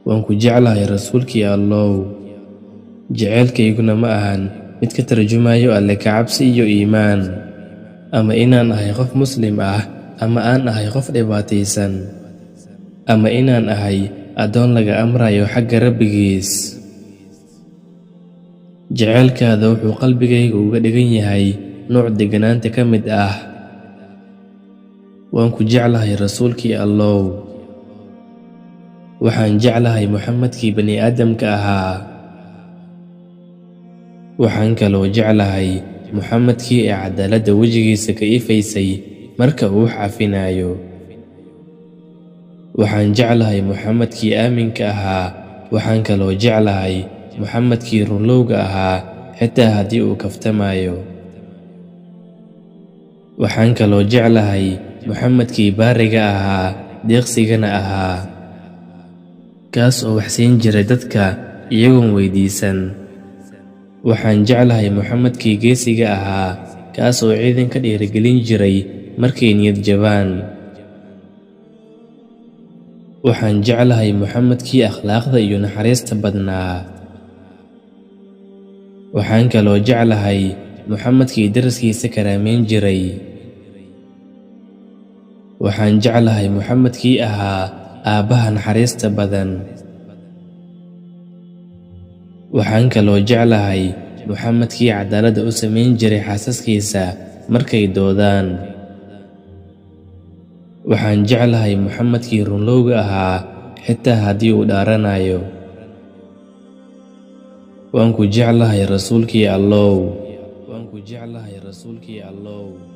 waan ku jeclahay rasuulkii Allow. Jaceylkayguna ma ahan mid ka tarjumayo Alle ka cabsi iyo iimaan, ama inaan ahay qof Muslim ah, ama aan ahay qof dhibaataysan, ama inaan ahay addoon laga amrayo xagga Rabbigiis. Jaceylkaada wuxuu qalbigayga uga dhigan yahay nooc deganaanta ka mid ah. Waan ku jeclahay rasuulkii Allow. Waxaan jeclahay Muxammadkii bani aadamka ahaa. Waxaan kaloo jeclahay Muxammadkii ee cadaaladda wejigiisa ka ifaysay marka uu wax cafinayo. Waxaan jeclahay Muxammadkii aaminka ahaa. Waxaan kaloo jeclahay Muxammadkii runlowga ahaa xitaa haddii uu kaftamayo. Waxaan kaloo jeclahay Muxammadkii baariga ahaa, deeqsigana ahaa, kaas oo wax siin jiray dadka iyagoon weydiisan. Waxaan jeclahay Muxammadkii geesiga ahaa, kaas oo ciidanka dhiirigelin jiray markay niyad jabaan. Waxaan jeclahay Muxammadkii akhlaaqda iyo naxariista badnaa. Waxaan kaloo jeclahay Muxammadkii daraskiisa karaameyn jiray. Waxaan jeclahay Muxammadkii ahaa aabbaha naxariista badan. Waxaan kaloo jeclahay Muxammadkii cadaaladda u samayn jiray xaasaskiisa markay doodaan. Waxaan jeclahay Muxammadkii runlowga ahaa xitaa haddii uu dhaaranayo. Waan ku jeclahay rasuulkii Allow. Waan ku jeclahay rasuulkii Allow.